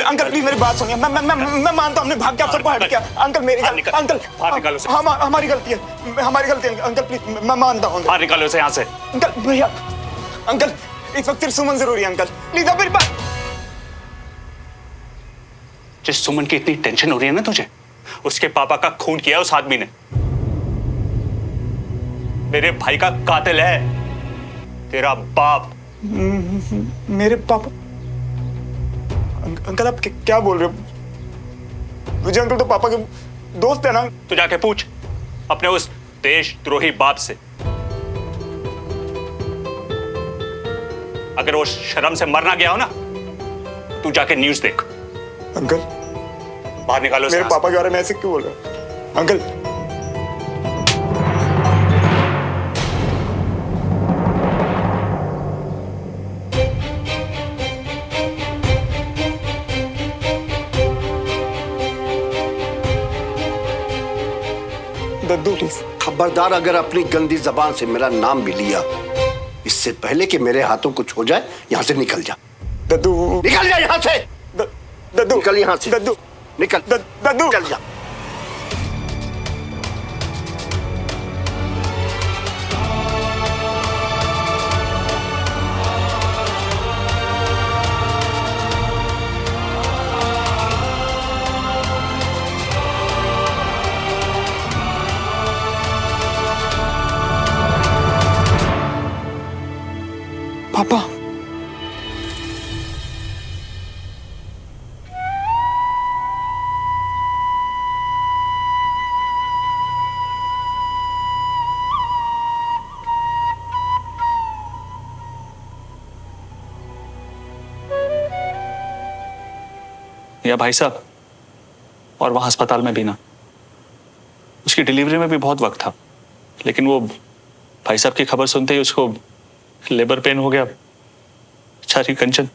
Uncle please मेरी बात सुनिए। मैं मानता हूँ हमने भाग के आप सबको हट किया। अंकल मेरी अंकल हमारी गलती है, हमारी गलती है अंकल प्लीज, मैं मानता हूँ। बाहर निकालो उसे यहाँ से। अंकल भैया, अंकल इस वक्त सिर्फ सुमन जरूरी है अंकल, प्लीज आप मेरी बात। जिस सुमन की इतनी टेंशन हो रही है ना तुझे, उसके पापा का खून किया उस आदमी ने। मेरे भाई का कातिल है तेरा बाप। मेरे पापा? अंकल आप क्या बोल रहे हो? मुझे अंकल तो पापा के दोस्त है ना। तू जाके पूछ अपने उस देशद्रोही बाप से, अगर वो शर्म से मर ना गया हो ना, तू जाके न्यूज देख। अंकल बाहर निकालो मेरे पापा के बारे में ऐसे क्यों बोल रहे हो अंकल? Daddu please. खबरदार, अगर अपनी गंदी जबान से मेरा नाम भी लिया, इससे पहले कि मेरे हाथों कुछ हो जाए, यहाँ से निकल जा। दद्दू निकल जा यहाँ से। दद्दू निकल यहाँ से। दद्दू निकल। दद्दू निकल जा। पापा या भाई साहब, और वहां अस्पताल में भी ना, उसकी डिलीवरी में भी बहुत वक्त था, लेकिन वो भाई साहब की खबर सुनते ही उसको लेबर पेन हो गया। बेचारी कंचन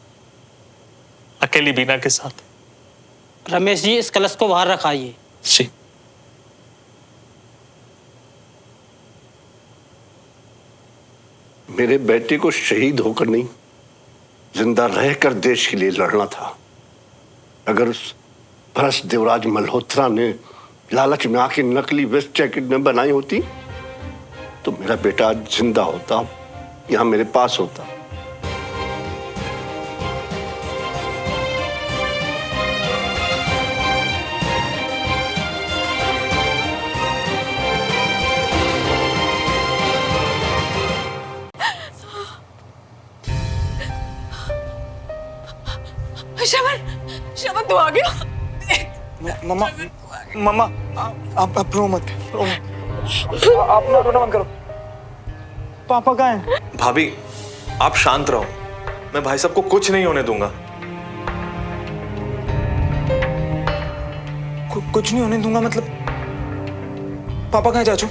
अकेली बीना के साथ। रमेश जी, इस कलश को बाहर रखाइए। जी। मेरे बेटे को शहीद होकर नहीं, जिंदा रहकर देश के लिए लड़ना था। अगर उस भ्रष्ट देवराज मल्होत्रा ने लालच में आके नकली वेस्ट जैकेट न बनाई होती, तो मेरा बेटा आज जिंदा होता, यहां मेरे पास होता। श्रवण तू आ गया। मम्मा मम्मा आप रो मत, आप ना रोना बंद करो। पापा कहाँ हैं? भाभी आप शांत रहो, मैं भाई साहब को कुछ नहीं होने दूंगा। कुछ नहीं होने दूंगा मतलब? पापा कहाँ हैं चाचू?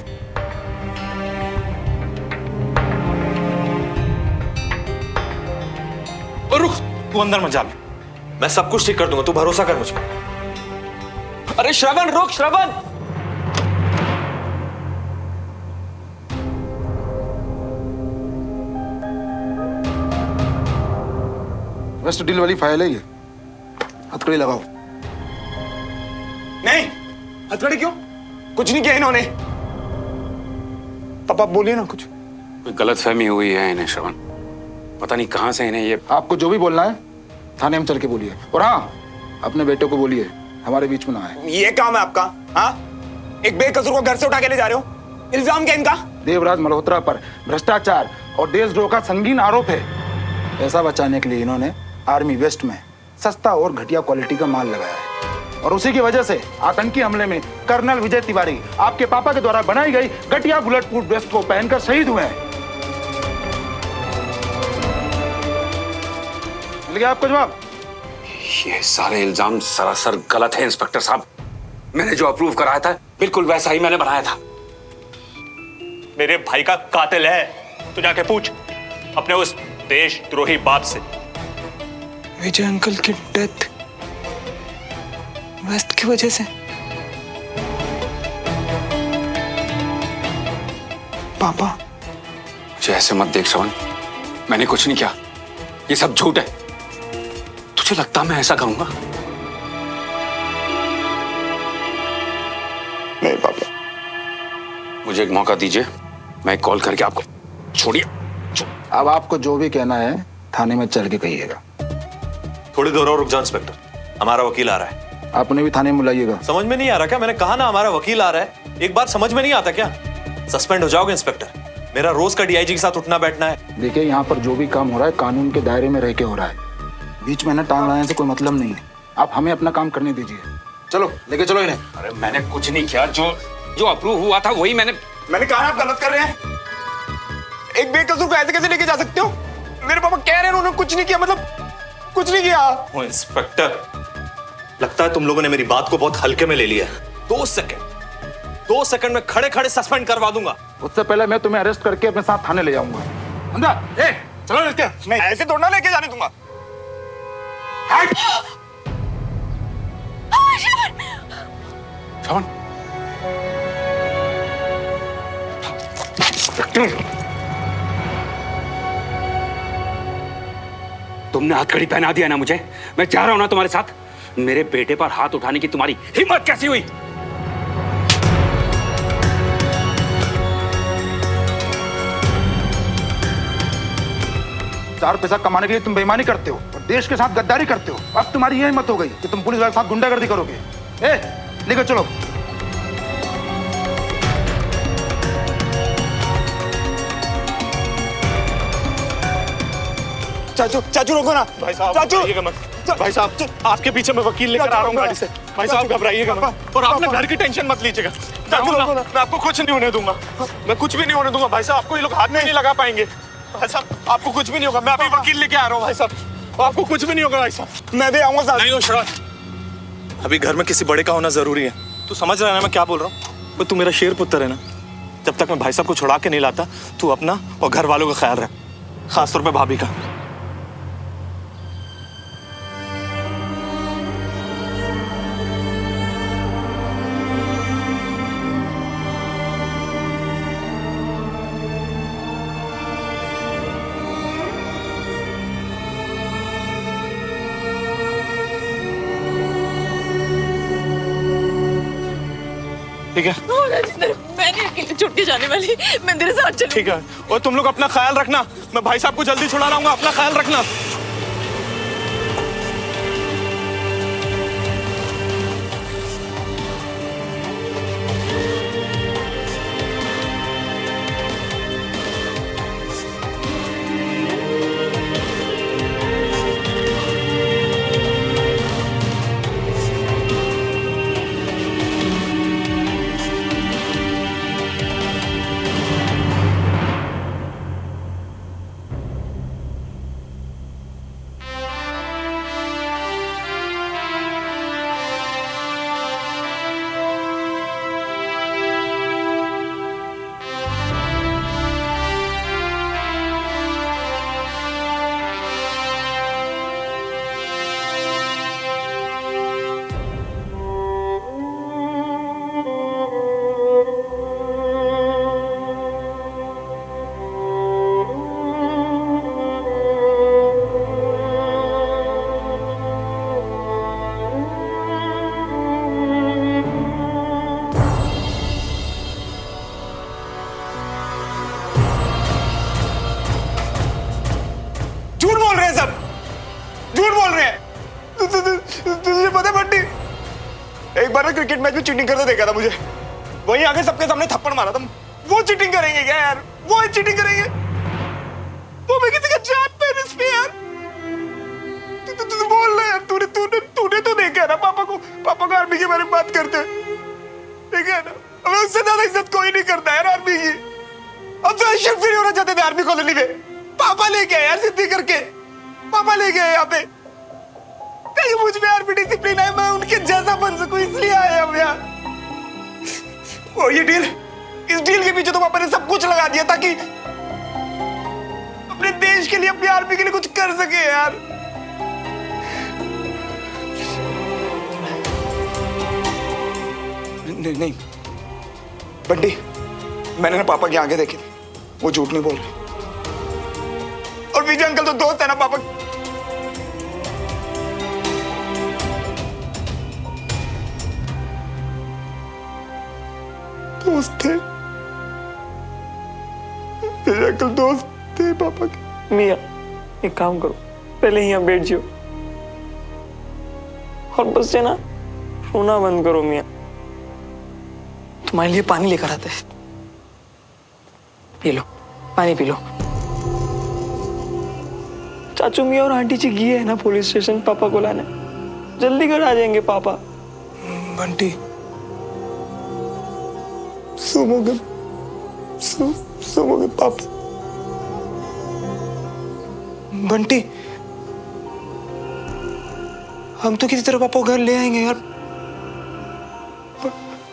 रुक, तू अंदर मत जा, मैं सब कुछ ठीक कर दूंगा, तू भरोसा कर मुझ पर। अरे श्रवण रुक, श्रवण। वेस्ट डील वाली फाइल है ये, हथकड़ी लगाओ। नहीं, हथकड़ी क्यों? कुछ नहीं किया इन्होंने। पापा बोलिए ना कुछ। कोई गलतफहमी हुई है इन्हें श्रवण, पता नहीं कहां से इन्हें ये। आपको जो भी बोलना है थाने में चल के बोलिए, और हाँ, अपने बेटे को बोलिए हमारे बीच में ना आए। ये काम है आपका? हाँ, एक बेकसूर को घर से उठा के ले जा रहे हो, इल्जाम क्या इनका? देवराज मल्होत्रा पर भ्रष्टाचार और देशद्रोह का संगीन आरोप है। पैसा बचाने के लिए इन्होंने आर्मी वेस्ट में सस्ता और घटिया क्वालिटी का माल लगाया है, और उसी की वजह से आतंकी हमले में कर्नल विजय तिवारी आपके पापा के द्वारा बनाई गई घटिया बुलेट प्रूफ वेस्ट को पहनकर शहीद हुए हैं। मिल गया आपको जवाब? ये सारे इल्जाम सरासर गलत है इंस्पेक्टर साहब। मैंने जो अप्रूव कराया था बिल्कुल वैसा ही मैंने बनाया था। मेरे भाई का कातिल है, तू जाके पूछ अपने उस देशद्रोही बाप से। विजय अंकल की डेथ वेस्ट की वजह से? पापा मुझे ऐसे मत देख श्रवण, मैंने कुछ नहीं किया, ये सब झूठ है। तुझे लगता मैं ऐसा करूंगा? नहीं पापा। मुझे एक मौका दीजिए, मैं कॉल करके आपको छोड़िए। अब आपको जो भी कहना है थाने में चल के कहिएगा। थोड़ी देर और रुक जाओ इंस्पेक्टर, हमारा वकील आ रहा है। आप उन्हें भी थाने में बुलाइएगा। समझ में नहीं आ रहा क्या? मैंने कहा ना हमारा वकील आ रहा है। एक बार समझ में नहीं आता क्या? सस्पेंड हो जाओगे इंस्पेक्टर। मेरा रोज का डीआईजी के साथ उठना बैठना है। देखिए, यहाँ पर जो भी काम हो रहा है कानून के दायरे में रह के हो रहा है। बीच में ना टांग लाने से कोई मतलब नहीं है। आप हमें अपना काम करने दीजिए। चलो लेके चलो इन्हें। अरे मैंने कुछ नहीं किया, जो अप्रूव हुआ था वही मैंने कहा आप गलत कर रहे हैं। एक बेकसूर को ऐसे कैसे लेके जा सकते हो? मेरे पापा कह रहे हैं उन्होंने कुछ नहीं किया, मतलब कुछ नहीं किया। ओ इंस्पेक्टर, लगता है तुम लोगों ने मेरी बात को बहुत हल्के में ले लिया है। 2 सेकंड में खड़े खड़े सस्पेंड करवा दूंगा। उससे पहले मैं तुम्हें अरेस्ट करके अपने साथ थाने ले जाऊंगा। अंदर चलो लेके। मैं ऐसे थोड़ा लेके जाने दूंगा। श्रवण, तुमने हथकड़ी पहना दिया ना मुझे। मैं जा रहा हूं ना तुम्हारे साथ। मेरे बेटे पर हाथ उठाने की तुम्हारी हिम्मत कैसी हुई? चार पैसा कमाने के लिए तुम बेईमानी करते हो और देश के साथ गद्दारी करते हो। अब तुम्हारी यह हिम्मत हो गई कि तुम पुलिस वाले के साथ गुंडागर्दी करोगे। लेकर चलो। चाचू रोको ना। भाई साहब चाचू, घबराइएगा मत। भाई साहब आपके पीछे मैं वकील लेकर आ रहा हूँ गाड़ी से। भाई साहब घबराइएगा मत, और आप ना घर की टेंशन मत लीजिएगा। मैं आपको कुछ नहीं होने दूंगा। मैं कुछ भी नहीं होने दूंगा भाई साहब। आपको ये लोग हाथ में नहीं लगा पाएंगे। भाई साहब आपको कुछ भी नहीं होगा। मैं अभी वकील लेके आ रहा हूँ भाई साहब। आपको कुछ भी नहीं होगा भाई साहब। मैं भी आऊंगा साथ। नहीं हो श्रवण, अभी घर में किसी बड़े का होना जरूरी है। तू समझ रहा है ना मैं क्या बोल रहा हूँ? तू मेरा शेर पुत्र है ना। जब तक मैं भाई साहब को छुड़ा के नहीं लाता, तू अपना और घर वालों का ख्याल रख, खासतौर पर भाभी का। ठीक है, मैं नहीं अकेले छुट के जाने वाली। मैं तेरे साथ चलूंगी। ठीक है। और तुम लोग अपना ख्याल रखना। मैं भाई साहब को जल्दी छुड़ा लाऊंगा। अपना ख्याल रखना। तुझे पता है बंटी, एक बार ना क्रिकेट मैच में चीटिंग करते देखा था मुझे। वहीं आगे सबके सामने थप्पड़ मारा था। वो चीटिंग करेंगे क्या यार? वो चीटिंग करेंगे? वो मैं किसी का जान पे इस पे यार। तू बोल रहा यार। तूने तो देखा है ना पापा को आर्मी के बारे में बात करते देखा है ना। हमें उससे ज्यादा इज्जत कोई नहीं करता है आर्मी की। अब तो शिफ्ट नहीं होना चाहते थे आर्मी कॉलोनी में। पापा लेके आए यार सिद्धि करके। पापा लेके आए यहाँ पे। कहीं मुझ में आर्मी डिसिप्लिन है, मैं उनके जैसा बन सकूं, इसलिए आए हम यहाँ। और ये डील, इस डील के पीछे तो पापा ने सब कुछ लगा दिया ताकि अपने देश के लिए, अपनी आर्मी के लिए कुछ कर सके यार। नहीं बंटी, मैंने ना पापा की आंखें देखी थी, वो झूठ नहीं बोल रहे। और विजय अंकल तो दोस्त है ना पापा। दोस्त थे, मेरे अंकल दोस्त थे पापा के। मियाँ एक काम करो, पहले यहाँ बैठ जाओ और बस से ना रोना बंद करो। मियाँ तुम्हारे लिए पानी लेकर आते हैं, पी लो, पानी पी लो। चाचू मियाँ और आंटी जी गए है ना पुलिस स्टेशन पापा को लाने, जल्दी घर आ जाएंगे पापा। बंटी सोमोगे सोमोगे पापा। बंटी हम तो किसी तरह पापा को घर ले आएंगे यार,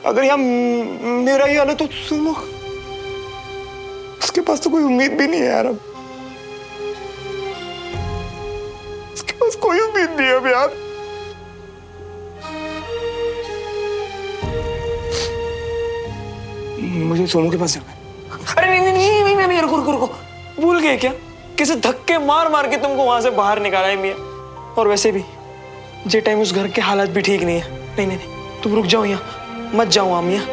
अगर यहाँ मेरा ही हाल है तो सुनो, उसके पास तो कोई उम्मीद भी नहीं है यार, अब उसके पास कोई उम्मीद नहीं है अब यार। मुझे सोनू के पास जाना है। अरे नहीं नहीं नहीं नहीं नहीं, रुको रुको रुको, भूल गए क्या? किसी धक्के मार मार के तुमको वहां से बाहर निकाला है मियाँ। और वैसे भी जे टाइम उस घर के हालात भी ठीक नहीं है। नहीं नहीं नहीं, तुम रुक जाओ यहाँ, मत जाओ मियाँ।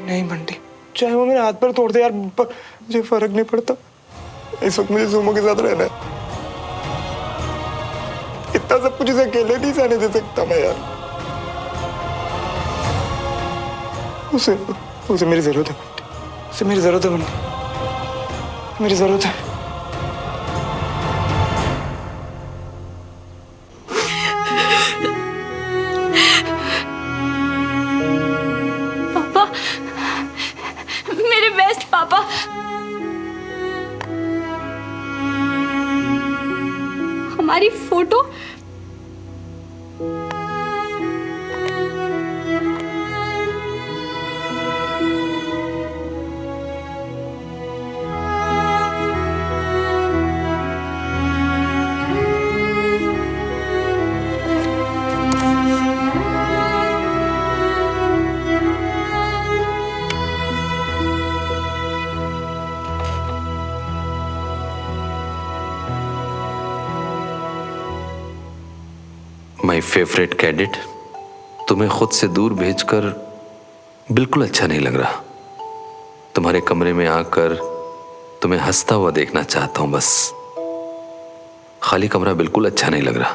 नहीं बंटी, चाहे वो मेरे हाथ पर तोड़ दे यार, पर मुझे फर्क नहीं पड़ता। इस वक्त मुझे सोमो के साथ रहना है। इतना सब कुछ इसे अकेले नहीं सहने दे सकता मैं यार। उसे मेरी जरूरत है बंटी, उसे मेरी जरूरत है बंटी, मेरी जरूरत है। पापा, मेरे बेस्ट पापा। हमारी फोटो माय फेवरेट कैडेट, तुम्हें खुद से दूर भेजकर बिल्कुल अच्छा नहीं लग रहा। तुम्हारे कमरे में आकर तुम्हें हंसता हुआ देखना चाहता हूं बस। खाली कमरा बिल्कुल अच्छा नहीं लग रहा।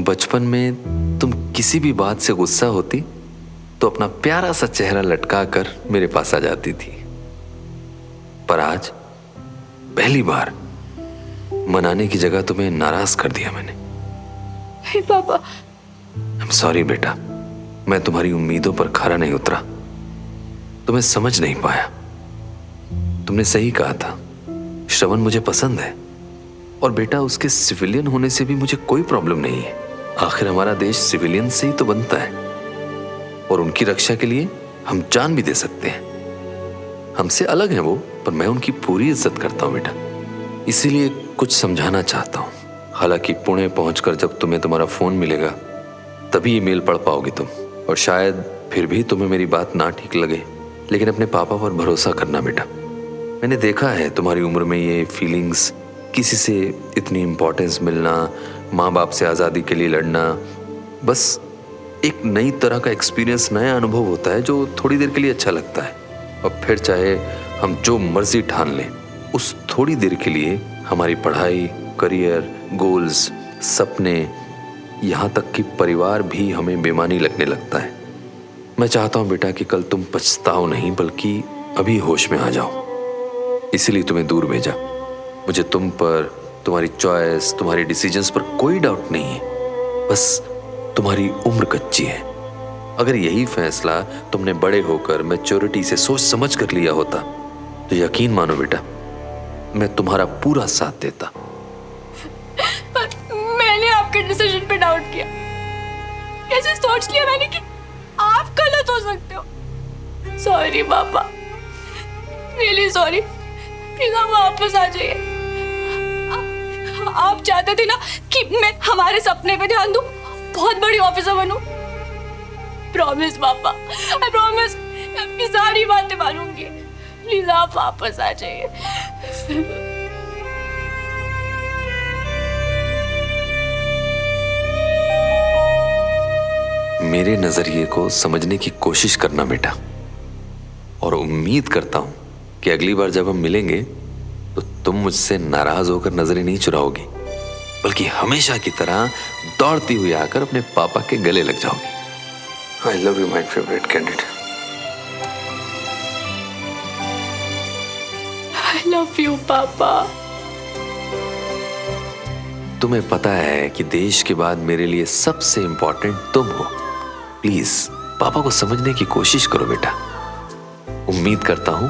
बचपन में तुम किसी भी बात से गुस्सा होती तो अपना प्यारा सा चेहरा लटका कर मेरे पास आ जाती थी, पर आज पहली बार मनाने की जगह तुम्हें नाराज कर दिया मैंने। हे पापा। I'm sorry बेटा, मैं तुम्हारी उम्मीदों पर खरा नहीं उतरा, तुम्हें समझ नहीं पाया। तुमने सही कहा था, श्रवण मुझे पसंद है, और बेटा उसके सिविलियन होने से भी मुझे कोई प्रॉब्लम नहीं है। आखिर हमारा देश सिविलियन से ही तो बनता है, और उनकी रक्षा के लिए हम जान भी दे सकते हैं। हमसे अलग हैं वो, पर मैं उनकी पूरी इज्जत करता हूं बेटा, इसीलिए कुछ समझाना चाहता हूं। हालांकि पुणे पहुंचकर जब तुम्हें तुम्हारा फोन मिलेगा तभी ईमेल पढ़ पाओगे तुम, और शायद फिर भी तुम्हें मेरी बात ना ठीक लगे, लेकिन अपने पापा पर भरोसा करना बेटा। मैंने देखा है तुम्हारी उम्र में ये फीलिंग्स, किसी से इतनी इम्पोर्टेंस मिलना, माँ बाप से आज़ादी के लिए लड़ना, बस एक नई तरह का एक्सपीरियंस, नया अनुभव होता है जो थोड़ी देर के लिए अच्छा लगता है, और फिर चाहे हम जो मर्जी ठान लें, उस थोड़ी देर के लिए हमारी पढ़ाई, करियर, गोल्स, सपने, यहाँ तक कि परिवार भी हमें बेमानी लगने लगता है। मैं चाहता हूँ बेटा कि कल तुम पछताओ नहीं, बल्कि अभी होश में आ जाओ, इसीलिए तुम्हें दूर भेजा। मुझे तुम पर, तुम्हारी चॉइस, तुम्हारी डिसीजंस पर कोई डाउट नहीं है, बस तुम्हारी उम्र कच्ची है। अगर यही फैसला तुमने बड़े होकर मैच्योरिटी से सोच समझ कर लिया होता तो यकीन मानो बेटा, मैं तुम्हारा पूरा साथ देता। पर मैंने आपके डिसीजन पे डाउट किया। कैसे सोच लिया मैंने कि आप गलत हो सकते हो। सॉरी पापा, रियली सॉरी। प्लीज आप वापस आ जाइए। आप चाहते थे ना कि मैं हमारे सपने पे ध्यान दूं, बहुत बड़ी ऑफिसर बनूं। प्रॉमिस पापा, आई प्रॉमिस, मैं आपकी सारी बातें मानूंगी। प्लीज आप वापस आ जाइए। मेरे नजरिए को समझने की कोशिश करना बेटा, और उम्मीद करता हूं कि अगली बार जब हम मिलेंगे तो तुम मुझसे नाराज होकर नजरें नहीं चुराओगी, बल्कि हमेशा की तरह दौड़ती हुई आकर अपने पापा के गले लग जाओगी। I love you my favourite candidate. I love you पापा। तुम्हें पता है कि देश के बाद मेरे लिए सबसे इंपॉर्टेंट तुम हो। प्लीज पापा को समझने की कोशिश करो बेटा। उम्मीद करता हूं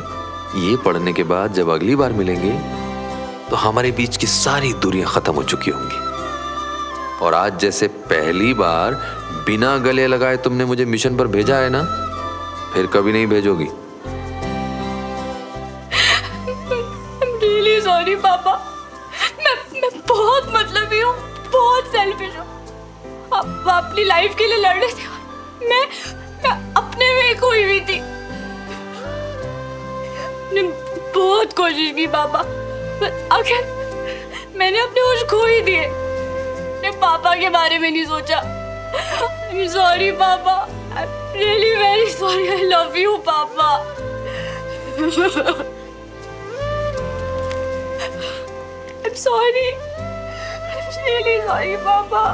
ये पढ़ने के बाद जब अगली बार मिलेंगे तो हमारे बीच की सारी दूरियां खत्म हो चुकी होंगी, और आज जैसे पहली बार बिना गले लगाए तुमने मुझे मिशन पर भेजा है ना, फिर कभी नहीं भेजोगी। रियली सॉरी पापा। मैं बहुत मतलबी हूँ, बहुत सेल्फिश हूँ। आप अपनी लाइफ के लिए लड़ रहे थे, मैं अपने में खोई हुई थी। मैंने बहुत कोशिश की पापा, पर आखिर मैंने अपने होश खो ही दिए। मैंने पापा के बारे में नहीं सोचा। I'm sorry पापा, I'm really very sorry. I love you पापा। I'm sorry. I'm really sorry पापा।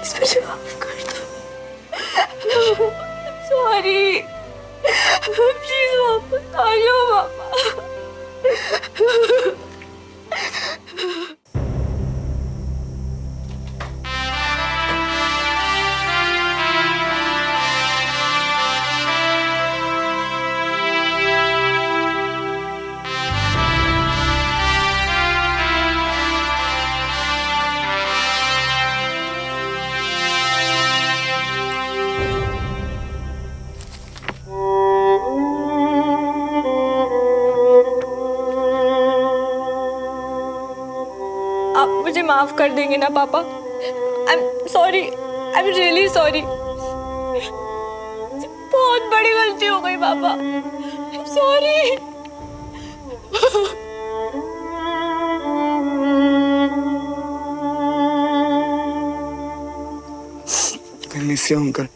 Please मुझे माफ कर दो। I'm sorry। प्लीज वापस आ जाओ पापा। आप मुझे माफ कर देंगे ना पापा? I am sorry, I am really sorry. बहुत बड़ी गलती हो गई पापा। I am sorry. I miss you, uncle.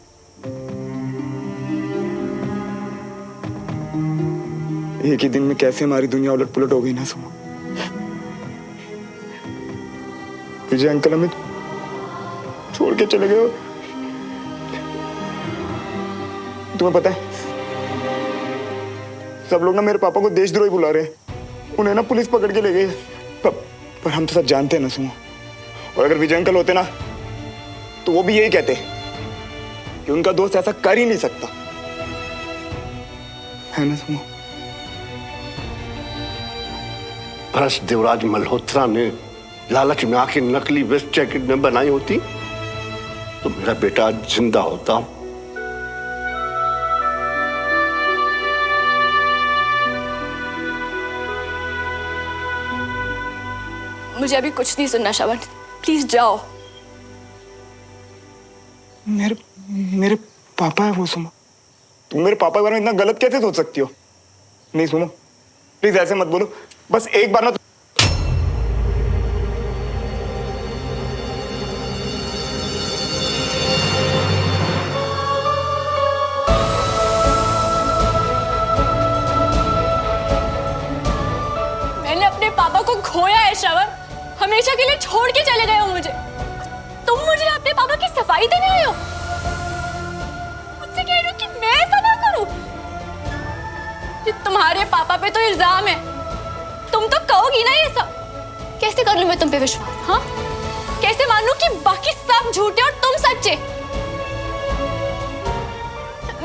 एक ही दिन में कैसे हमारी दुनिया उलट पुलट हो गई ना सुनो। विजय अंकल हमें छोड़ के चले गए। तुम्हें पता है सब लोग ना मेरे पापा को देशद्रोही बुला रहे हैं। उन्हें ना पुलिस पकड़ के ले गई। पर हम तो सब जानते हैं ना सुनो। और अगर विजय अंकल होते ना तो वो भी यही कहते कि उनका दोस्त ऐसा कर ही नहीं सकता, है ना सुनो। भ्रष्ट देवराज मल्होत्रा ने लालच में आके नकली वेस्ट जैकेट में बनाई होती तो मेरा बेटा आज जिंदा होता। मुझे अभी कुछ नहीं सुनना श्रवण, प्लीज जाओ। मेरे पापा है वो सुनो। तुम मेरे पापा के बारे में इतना गलत कैसे सोच सकती हो? नहीं सुनो प्लीज ऐसे मत बोलो। बस एक बार ना मैंने अपने पापा को खोया है श्रवण। हमेशा के लिए छोड़ के चले गए हो मुझे। तुम मुझे अपने पापा की सफाई देने आए हो। मुझसे कह रहे हो कि मैं ऐसा ना करूं। कि तुम्हारे पापा पे तो इल्जाम है, तुम तो कहोगी ना ये सब। कैसे कर लूं मैं तुम पे विश्वास? हाँ, कैसे मानूं कि बाकी सब झूठे और तुम सच्चे?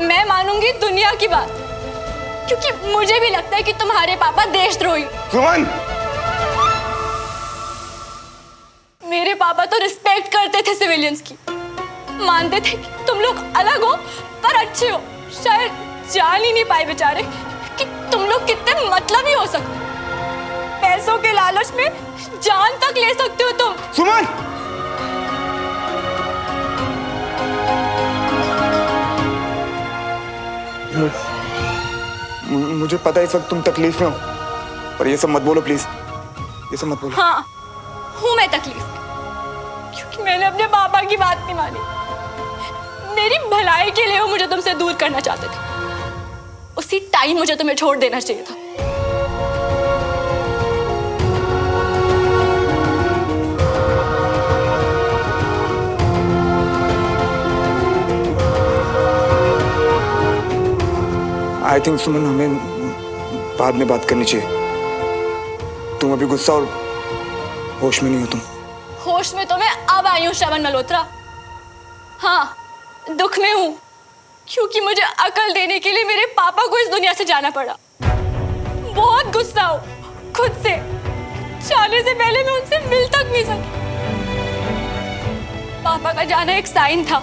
मैं मानूंगी दुनिया की बात, क्योंकि मुझे भी लगता है कि तुम्हारे पापा देशद्रोही। सुमन, मेरे पापा तो रिस्पेक्ट करते थे सिविलियंस की, मानते थे कि तुम लोग अलग हो पर अच्छे हो। शायद जान ही नहीं पाए बेचारे कि तुम लोग कितने मतलबी हो सकते। पैसों के लालच में जान तक ले सकते हो तुम। सुमन, मुझे पता है इस वक्त तुम तकलीफ में हो, पर ये सब मत बोलो प्लीज। ये सब मत बोलो। हाँ, हूँ मैं तकलीफ में, क्योंकि मैंने अपने पापा की बात नहीं मानी। मेरी भलाई के लिए वो मुझे तुमसे दूर करना चाहते थे। उसी टाइम मुझे तुम्हें छोड़ देना चाहिए था। आई थिंक सुमन, हमें बाद में बात करनी चाहिए। तुम अभी गुस्सा और होश में नहीं हो। तुम होश में तो मैं अब आई हूँ श्रवण मल्होत्रा। हाँ, दुख में हूँ क्योंकि मुझे अकल देने के लिए मेरे पापा को इस दुनिया से जाना पड़ा। बहुत गुस्सा हूँ खुद से। जाने से पहले मैं उनसे मिल तक नहीं सकी। पापा का जाना एक साइन था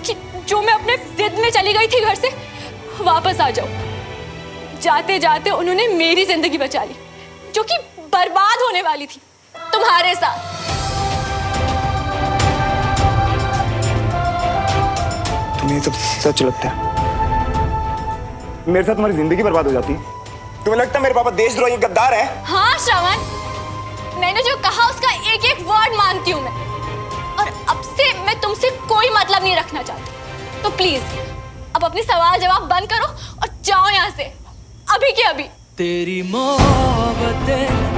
कि जो मैं अपने जिद में चली गई थी घर से, वापस आ जाओ। जाते जाते उन्होंने मेरी जिंदगी बचा ली, जो कि बर्बाद होने वाली थी तुम्हारे साथ। तुम्हें ये सब सच लगता है? मेरे साथ तुम्हारी जिंदगी बर्बाद हो जाती। तुम्हें लगता है मेरे पापा देशद्रोही गद्दार है? हाँ श्रवण, मैंने जो कहा उसका एक एक वर्ड मानती हूँ मैं, और अब से मैं तुमसे कोई मतलब नहीं रखना चाहती। तो प्लीज अब अपनी सवाल जवाब बंद करो और जाओ यहाँ से, अभी के अभी। तेरी मोहब्बतें